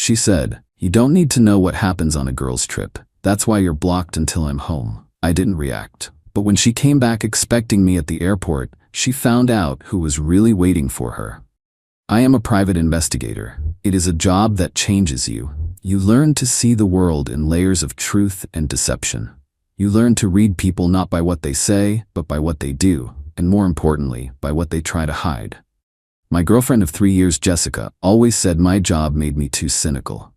She said, "You don't need to know what happens on a girls' trip. That's why you're blocked until I'm home." I didn't react. But when she came back expecting me at the airport, she found out who was really waiting for her. I am a private investigator. It is a job that changes you. You learn to see the world in layers of truth and deception. You learn to read people not by what they say, but by what they do, and more importantly, by what they try to hide. My girlfriend of 3 years, Jessica, always said my job made me too cynical.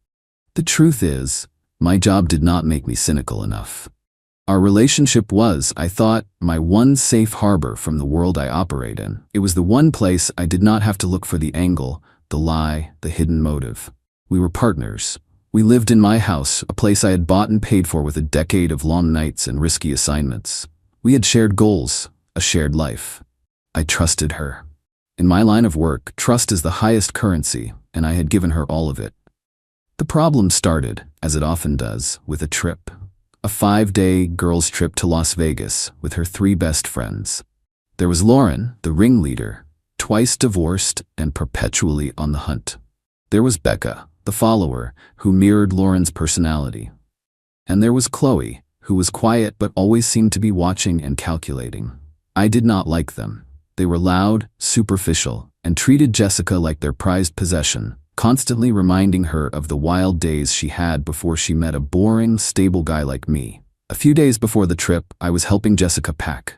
The truth is, my job did not make me cynical enough. Our relationship was, I thought, my one safe harbor from the world I operate in. It was the one place I did not have to look for the angle, the lie, the hidden motive. We were partners. We lived in my house, a place I had bought and paid for with a decade of long nights and risky assignments. We had shared goals, a shared life. I trusted her. In my line of work, trust is the highest currency, and I had given her all of it. The problem started, as it often does, with a trip. A 5-day girls' trip to Las Vegas with her 3 best friends. There was Lauren, the ringleader, twice divorced and perpetually on the hunt. There was Becca, the follower, who mirrored Lauren's personality. And there was Chloe, who was quiet but always seemed to be watching and calculating. I did not like them. They were loud, superficial, and treated Jessica like their prized possession, constantly reminding her of the wild days she had before she met a boring, stable guy like me. A few days before the trip, I was helping Jessica pack.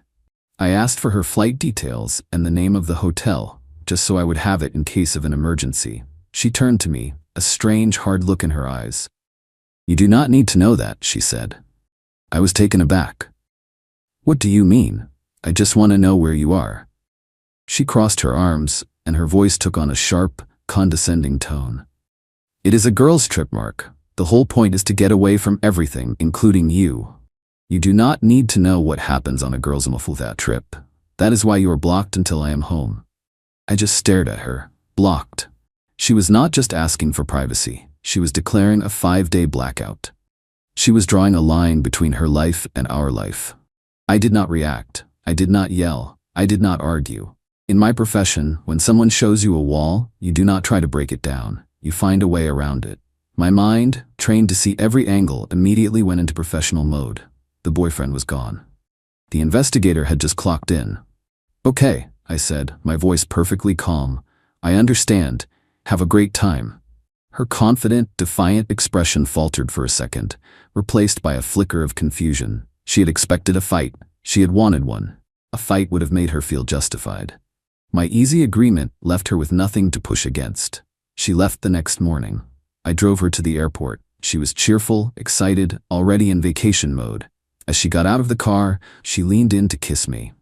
I asked for her flight details and the name of the hotel, just so I would have it in case of an emergency. She turned to me, a strange, hard look in her eyes. "You do not need to know that," she said. I was taken aback. "What do you mean? I just want to know where you are." She crossed her arms, and her voice took on a sharp, condescending tone. "It is a girls' trip, Mark. The whole point is to get away from everything, including you. You do not need to know what happens on a girls' trip. That is why you are blocked until I am home." I just stared at her, blocked. She was not just asking for privacy. She was declaring a 5-day blackout. She was drawing a line between her life and our life. I did not react. I did not yell. I did not argue. In my profession, when someone shows you a wall, you do not try to break it down. You find a way around it. My mind, trained to see every angle, immediately went into professional mode. The boyfriend was gone. The investigator had just clocked in. "Okay," I said, my voice perfectly calm. "I understand. Have a great time." Her confident, defiant expression faltered for a second, replaced by a flicker of confusion. She had expected a fight. She had wanted one. A fight would have made her feel justified. My easy agreement left her with nothing to push against. She left the next morning. I drove her to the airport. She was cheerful, excited, already in vacation mode. As she got out of the car, she leaned in to kiss me.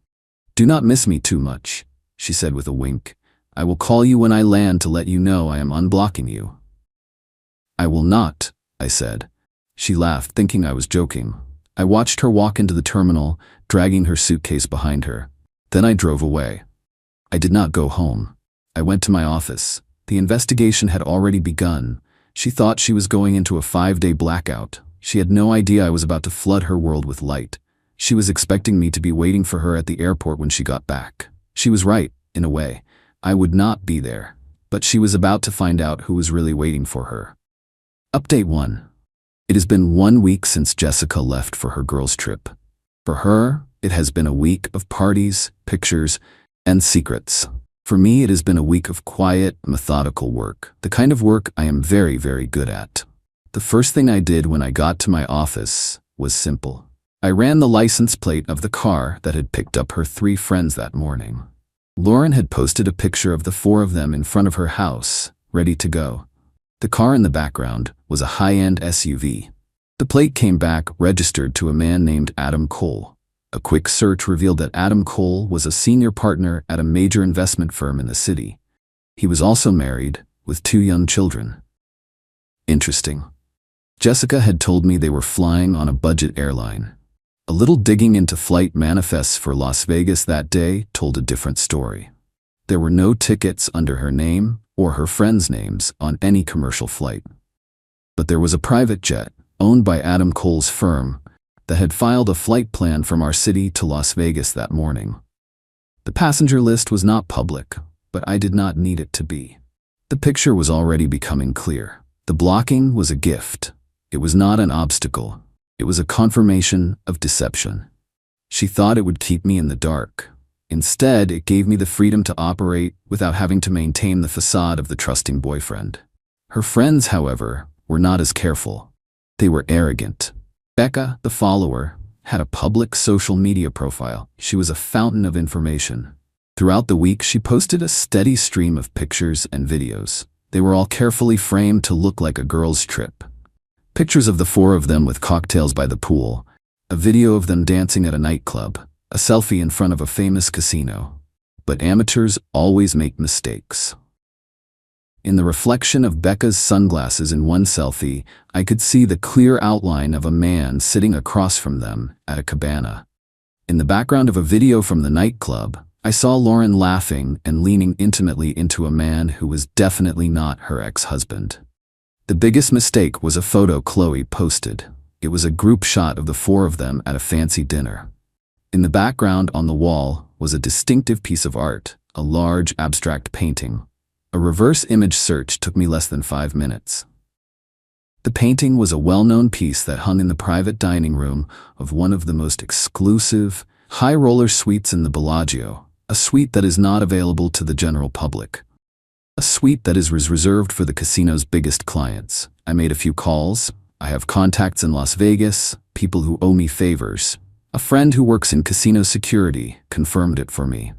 "Do not miss me too much," she said with a wink. "I will call you when I land to let you know I am unblocking you." "I will not," I said. She laughed, thinking I was joking. I watched her walk into the terminal, dragging her suitcase behind her. Then I drove away. I did not go home. I went to my office. The investigation had already begun. She thought she was going into a 5-day blackout. She had no idea I was about to flood her world with light. She was expecting me to be waiting for her at the airport when she got back. She was right, in a way. I would not be there. But she was about to find out who was really waiting for her. Update 1. It has been 1 week since Jessica left for her girls' trip. For her, it has been a week of parties, pictures, and secrets. For me, it has been a week of quiet, methodical work, the kind of work I am very, very good at. The first thing I did when I got to my office was simple. I ran the license plate of the car that had picked up her 3 friends that morning. Lauren had posted a picture of the 4 of them in front of her house, ready to go. The car in the background was a high-end SUV. The plate came back registered to a man named Adam Cole. A quick search revealed that Adam Cole was a senior partner at a major investment firm in the city. He was also married, with 2 young children. Interesting. Jessica had told me they were flying on a budget airline. A little digging into flight manifests for Las Vegas that day told a different story. There were no tickets under her name or her friends' names on any commercial flight. But there was a private jet, owned by Adam Cole's firm, that had filed a flight plan from our city to Las Vegas that morning. The passenger list was not public, but I did not need it to be. The picture was already becoming clear. The blocking was a gift. It was not an obstacle. It was a confirmation of deception. She thought it would keep me in the dark. Instead, it gave me the freedom to operate without having to maintain the facade of the trusting boyfriend. Her friends, however, were not as careful. They were arrogant. Becca, the follower, had a public social media profile. She was a fountain of information. Throughout the week, she posted a steady stream of pictures and videos. They were all carefully framed to look like a girls' trip. Pictures of the four of them with cocktails by the pool, a video of them dancing at a nightclub, a selfie in front of a famous casino. But amateurs always make mistakes. In the reflection of Becca's sunglasses in one selfie, I could see the clear outline of a man sitting across from them at a cabana. In the background of a video from the nightclub, I saw Lauren laughing and leaning intimately into a man who was definitely not her ex-husband. The biggest mistake was a photo Chloe posted. It was a group shot of the four of them at a fancy dinner. In the background on the wall was a distinctive piece of art, a large abstract painting. A reverse image search took me less than 5 minutes. The painting was a well-known piece that hung in the private dining room of one of the most exclusive, high-roller suites in the Bellagio, a suite that is not available to the general public. A suite that is reserved for the casino's biggest clients. I made a few calls. I have contacts in Las Vegas, people who owe me favors. A friend who works in casino security confirmed it for me.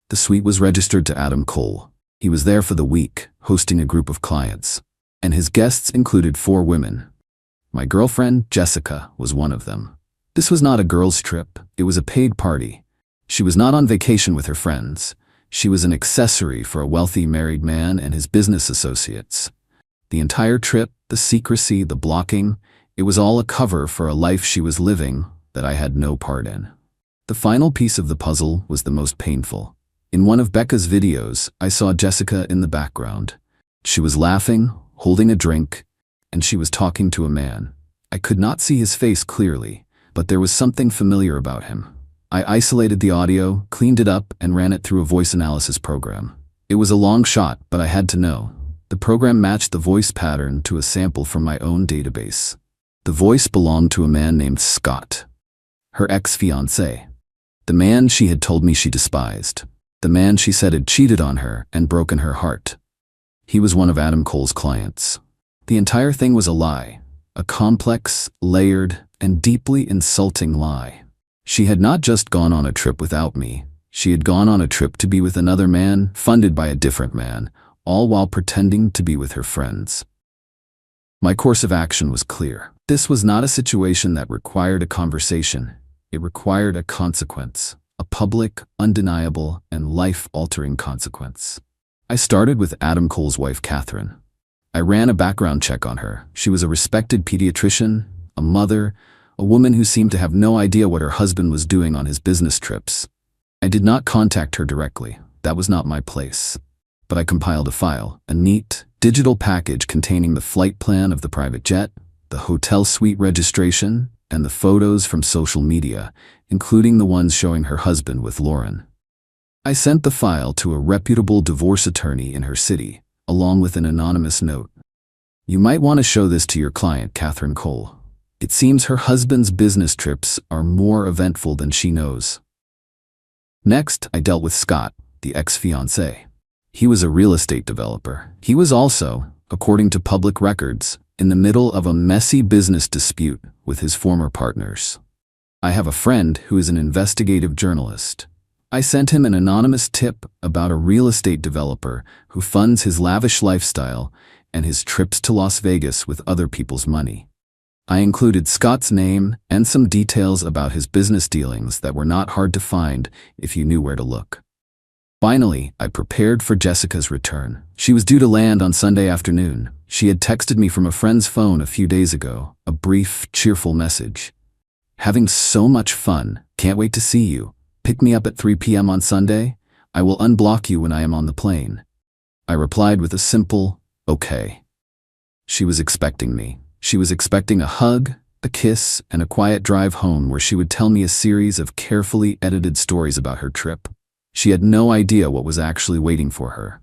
The suite was registered to Adam Cole. He was there for the week, hosting a group of clients, and his guests included 4 women. My girlfriend, Jessica, was one of them. This was not a girls' trip, it was a paid party. She was not on vacation with her friends. She was an accessory for a wealthy married man and his business associates. The entire trip, the secrecy, the blocking, it was all a cover for a life she was living that I had no part in. The final piece of the puzzle was the most painful. In one of Becca's videos, I saw Jessica in the background. She was laughing, holding a drink, and she was talking to a man. I could not see his face clearly, but there was something familiar about him. I isolated the audio, cleaned it up, and ran it through a voice analysis program. It was a long shot, but I had to know. The program matched the voice pattern to a sample from my own database. The voice belonged to a man named Scott, her ex-fiancé. The man she had told me she despised. The man she said had cheated on her and broken her heart. He was one of Adam Cole's clients. The entire thing was a lie, a complex, layered, and deeply insulting lie. She had not just gone on a trip without me. She had gone on a trip to be with another man, funded by a different man, all while pretending to be with her friends. My course of action was clear. This was not a situation that required a conversation. It required a consequence. A public, undeniable, and life-altering consequence. I started with Adam Cole's wife, Catherine. I ran a background check on her. She was a respected pediatrician, a mother, a woman who seemed to have no idea what her husband was doing on his business trips. I did not contact her directly. That was not my place. But I compiled a file, a neat, digital package containing the flight plan of the private jet, the hotel suite registration, and the photos from social media, including the ones showing her husband with Lauren. I sent the file to a reputable divorce attorney in her city, along with an anonymous note. You might want to show this to your client, Catherine Cole. It seems her husband's business trips are more eventful than she knows. Next, I dealt with Scott, the ex-fiancé. He was a real estate developer. He was also, according to public records, in the middle of a messy business dispute with his former partners. I have a friend who is an investigative journalist. I sent him an anonymous tip about a real estate developer who funds his lavish lifestyle and his trips to Las Vegas with other people's money. I included Scott's name and some details about his business dealings that were not hard to find if you knew where to look. Finally, I prepared for Jessica's return. She was due to land on Sunday afternoon. She had texted me from a friend's phone a few days ago, a brief, cheerful message. Having so much fun, can't wait to see you. Pick me up at 3 p.m. on Sunday. I will unblock you when I am on the plane. I replied with a simple, okay. She was expecting me. She was expecting a hug, a kiss, and a quiet drive home where she would tell me a series of carefully edited stories about her trip. She had no idea what was actually waiting for her.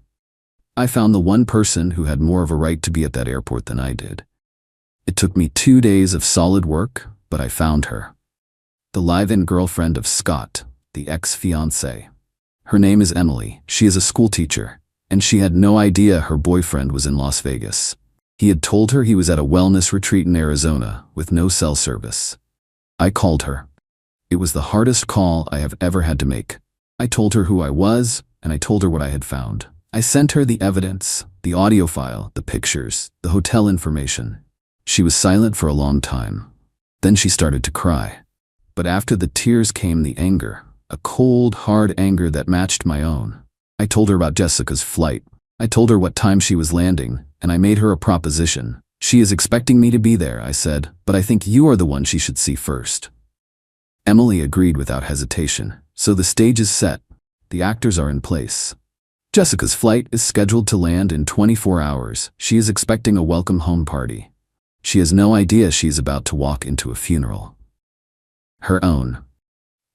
I found the one person who had more of a right to be at that airport than I did. It took me 2 days of solid work, but I found her. The live-in girlfriend of Scott, the ex-fiancé. Her name is Emily. She is a school teacher, and she had no idea her boyfriend was in Las Vegas. He had told her he was at a wellness retreat in Arizona with no cell service. I called her. It was the hardest call I have ever had to make. I told her who I was, and I told her what I had found. I sent her the evidence, the audio file, the pictures, the hotel information. She was silent for a long time. Then she started to cry. But after the tears came the anger, a cold, hard anger that matched my own. I told her about Jessica's flight. I told her what time she was landing, and I made her a proposition. She is expecting me to be there, I said, but I think you are the one she should see first. Emily agreed without hesitation. So the stage is set. The actors are in place. Jessica's flight is scheduled to land in 24 hours. She is expecting a welcome home party. She has no idea she is about to walk into a funeral. Her own.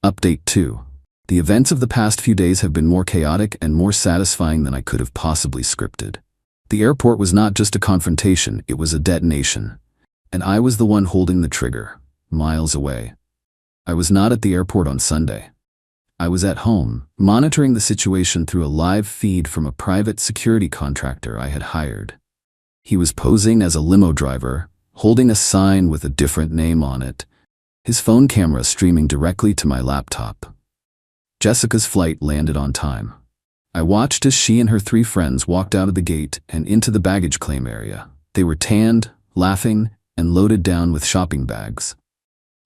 Update 2. The events of the past few days have been more chaotic and more satisfying than I could have possibly scripted. The airport was not just a confrontation, it was a detonation. And I was the one holding the trigger, miles away. I was not at the airport on Sunday. I was at home, monitoring the situation through a live feed from a private security contractor I had hired. He was posing as a limo driver, holding a sign with a different name on it, his phone camera streaming directly to my laptop. Jessica's flight landed on time. I watched as she and her 3 friends walked out of the gate and into the baggage claim area. They were tanned, laughing, and loaded down with shopping bags.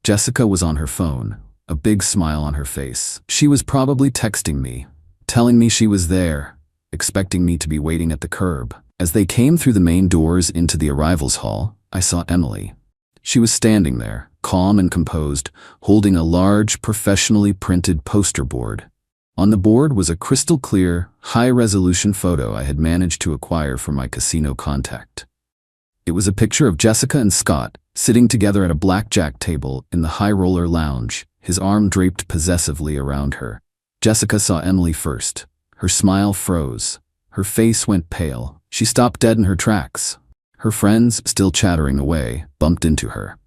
Jessica was on her phone, a big smile on her face. She was probably texting me, telling me she was there, expecting me to be waiting at the curb. As they came through the main doors into the arrivals hall, I saw Emily. She was standing there, calm and composed, holding a large, professionally printed poster board. On the board was a crystal-clear, high-resolution photo I had managed to acquire from my casino contact. It was a picture of Jessica and Scott, sitting together at a blackjack table in the High Roller Lounge, his arm draped possessively around her. Jessica saw Emily first. Her smile froze. Her face went pale. She stopped dead in her tracks. Her friends, still chattering away, bumped into her.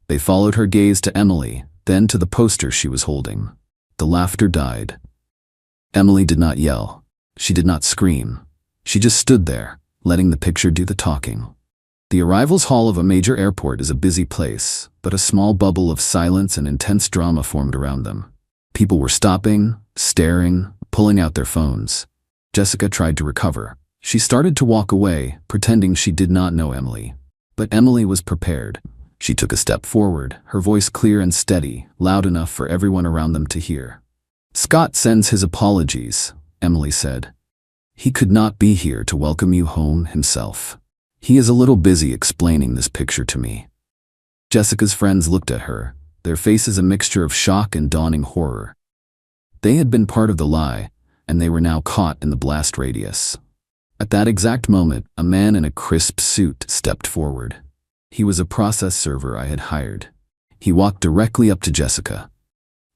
They followed her gaze to Emily, then to the poster she was holding. The laughter died. Emily did not yell. She did not scream. She just stood there, letting the picture do the talking. The arrivals hall of a major airport is a busy place, but a small bubble of silence and intense drama formed around them. People were stopping, staring, pulling out their phones. Jessica tried to recover. She started to walk away, pretending she did not know Emily. But Emily was prepared. She took a step forward, her voice clear and steady, loud enough for everyone around them to hear. "Scott sends his apologies," Emily said. "He could not be here to welcome you home himself. He is a little busy explaining this picture to me." Jessica's friends looked at her, their faces a mixture of shock and dawning horror. They had been part of the lie, and they were now caught in the blast radius. At that exact moment, a man in a crisp suit stepped forward. He was a process server I had hired. He walked directly up to Jessica.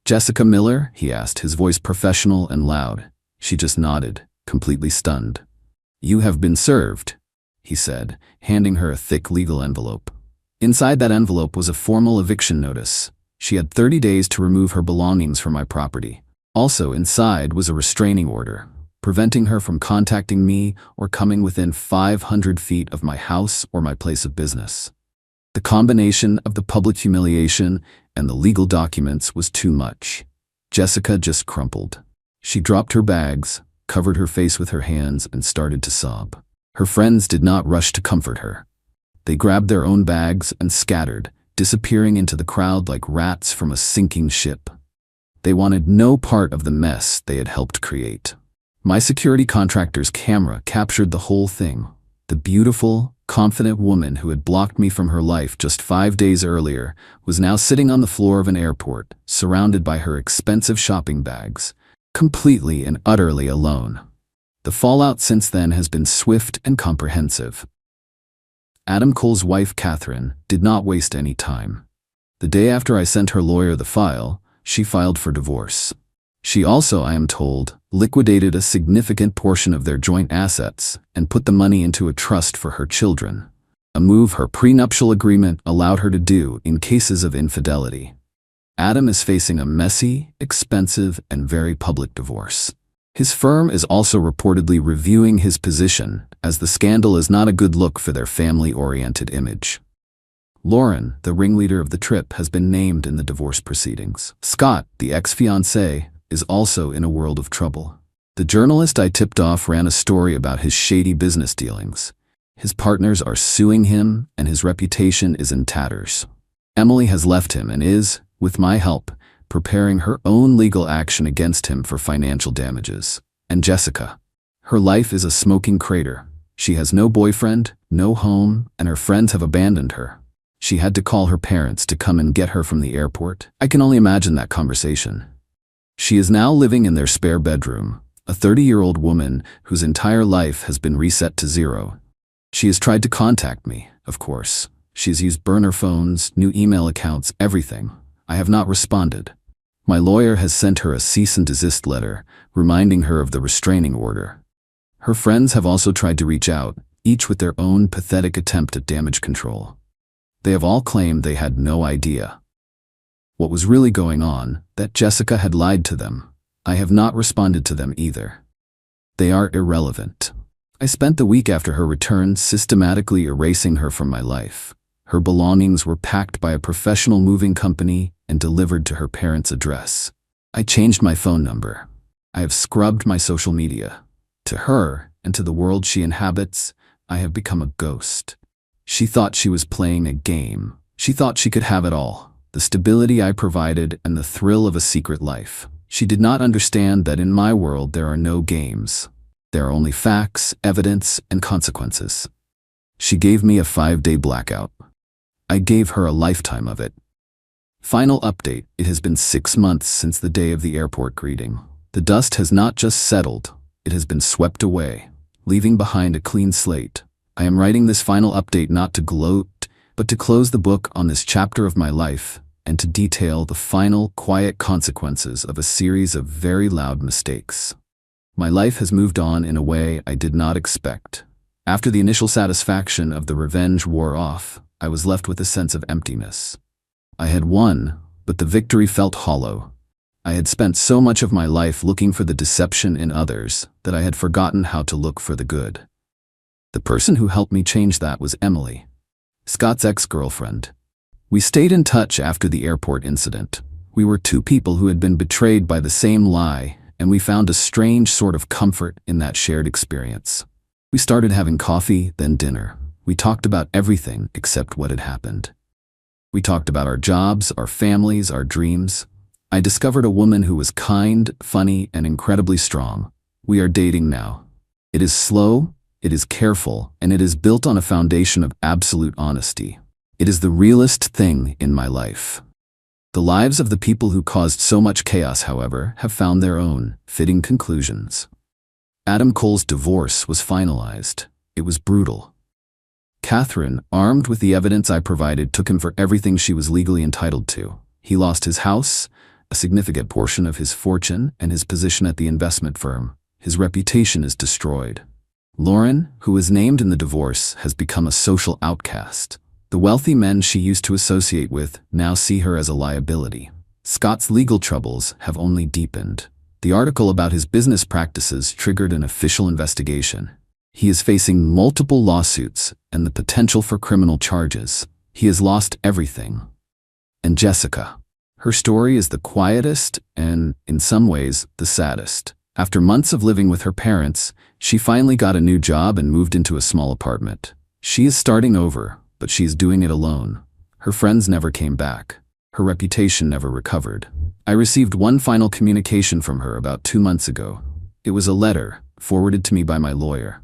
"Jessica Miller?" he asked, his voice professional and loud. She just nodded, completely stunned. "You have been served," he said, handing her a thick legal envelope. Inside that envelope was a formal eviction notice. She had 30 days to remove her belongings from my property. Also inside was a restraining order, preventing her from contacting me or coming within 500 feet of my house or my place of business. The combination of the public humiliation and the legal documents was too much. Jessica just crumpled. She dropped her bags, covered her face with her hands, and started to sob. Her friends did not rush to comfort her. They grabbed their own bags and scattered, disappearing into the crowd like rats from a sinking ship. They wanted no part of the mess they had helped create. My security contractor's camera captured the whole thing. The beautiful, confident woman who had blocked me from her life just 5 days earlier was now sitting on the floor of an airport, surrounded by her expensive shopping bags, completely and utterly alone. The fallout since then has been swift and comprehensive. Adam Cole's wife, Catherine, did not waste any time. The day after I sent her lawyer the file, she filed for divorce. She also, I am told, liquidated a significant portion of their joint assets and put the money into a trust for her children, a move her prenuptial agreement allowed her to do in cases of infidelity. Adam is facing a messy, expensive, and very public divorce. His firm is also reportedly reviewing his position, as the scandal is not a good look for their family-oriented image. Lauren, the ringleader of the trip, has been named in the divorce proceedings. Scott, the ex-fiancé, is also in a world of trouble. The journalist I tipped off ran a story about his shady business dealings. His partners are suing him, and his reputation is in tatters. Emily has left him and is, with my help, preparing her own legal action against him for financial damages. And Jessica. Her life is a smoking crater. She has no boyfriend, no home, and her friends have abandoned her. She had to call her parents to come and get her from the airport. I can only imagine that conversation. She is now living in their spare bedroom, a 30-year-old woman whose entire life has been reset to zero. She has tried to contact me, of course. She has used burner phones, new email accounts, everything. I have not responded. My lawyer has sent her a cease and desist letter, reminding her of the restraining order. Her friends have also tried to reach out, each with their own pathetic attempt at damage control. They have all claimed they had no idea what was really going on, that Jessica had lied to them. I have not responded to them either. They are irrelevant. I spent the week after her return systematically erasing her from my life. Her belongings were packed by a professional moving company and delivered to her parents' address. I changed my phone number. I have scrubbed my social media. To her, and to the world she inhabits, I have become a ghost. She thought she was playing a game. She thought she could have it all, the stability I provided and the thrill of a secret life. She did not understand that in my world there are no games. There are only facts, evidence, and consequences. She gave me a 5-day blackout. I gave her a lifetime of it. Final update: it has been 6 months since the day of the airport greeting. The dust has not just settled, it has been swept away, leaving behind a clean slate. I am writing this final update not to gloat, but to close the book on this chapter of my life and to detail the final, quiet consequences of a series of very loud mistakes. My life has moved on in a way I did not expect. After the initial satisfaction of the revenge wore off, I was left with a sense of emptiness. I had won, but the victory felt hollow. I had spent so much of my life looking for the deception in others that I had forgotten how to look for the good. The person who helped me change that was Emily, Scott's ex-girlfriend. We stayed in touch after the airport incident. We were two people who had been betrayed by the same lie, and we found a strange sort of comfort in that shared experience. We started having coffee, then dinner. We talked about everything except what had happened. We talked about our jobs, our families, our dreams. I discovered a woman who was kind, funny, and incredibly strong. We are dating now. It is slow, it is careful, and it is built on a foundation of absolute honesty. It is the realest thing in my life. The lives of the people who caused so much chaos, however, have found their own fitting conclusions. Adam Cole's divorce was finalized. It was brutal. Catherine, armed with the evidence I provided, took him for everything she was legally entitled to. He lost his house, a significant portion of his fortune, and his position at the investment firm. His reputation is destroyed. Lauren, who was named in the divorce, has become a social outcast. The wealthy men she used to associate with now see her as a liability. Scott's legal troubles have only deepened. The article about his business practices triggered an official investigation. He is facing multiple lawsuits and the potential for criminal charges. He has lost everything. And Jessica. Her story is the quietest and, in some ways, the saddest. After months of living with her parents, she finally got a new job and moved into a small apartment. She is starting over, but she is doing it alone. Her friends never came back. Her reputation never recovered. I received one final communication from her about 2 months ago. It was a letter, forwarded to me by my lawyer.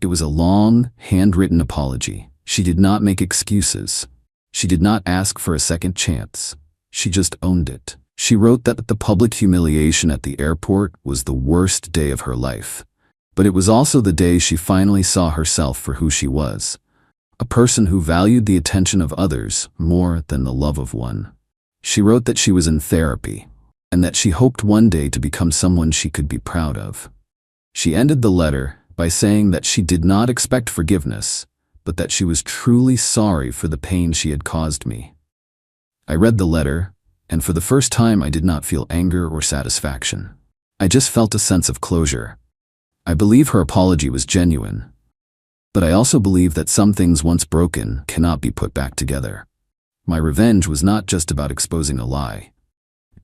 It was a long, handwritten apology. She did not make excuses. She did not ask for a second chance. She just owned it. She wrote that the public humiliation at the airport was the worst day of her life. But it was also the day she finally saw herself for who she was. A person who valued the attention of others more than the love of one. She wrote that she was in therapy. and that she hoped one day to become someone she could be proud of. She ended the letter by saying that she did not expect forgiveness, but that she was truly sorry for the pain she had caused me. I read the letter, and for the first time I did not feel anger or satisfaction. I just felt a sense of closure. I believe her apology was genuine, but I also believe that some things once broken cannot be put back together. My revenge was not just about exposing a lie.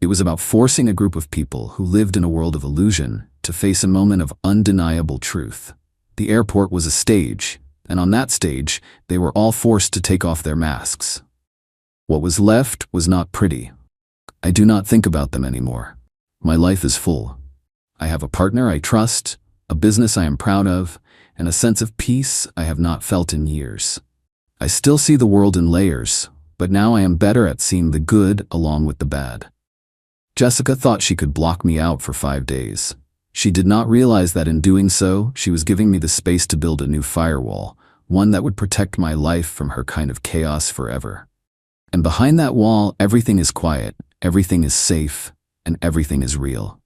It was about forcing a group of people who lived in a world of illusion to face a moment of undeniable truth. The airport was a stage, and on that stage, they were all forced to take off their masks. What was left was not pretty. I do not think about them anymore. My life is full. I have a partner I trust, a business I am proud of, and a sense of peace I have not felt in years. I still see the world in layers, but now I am better at seeing the good along with the bad. Jessica thought she could block me out for 5 days. She did not realize that in doing so, she was giving me the space to build a new firewall, one that would protect my life from her kind of chaos forever. And behind that wall, everything is quiet, everything is safe, and everything is real.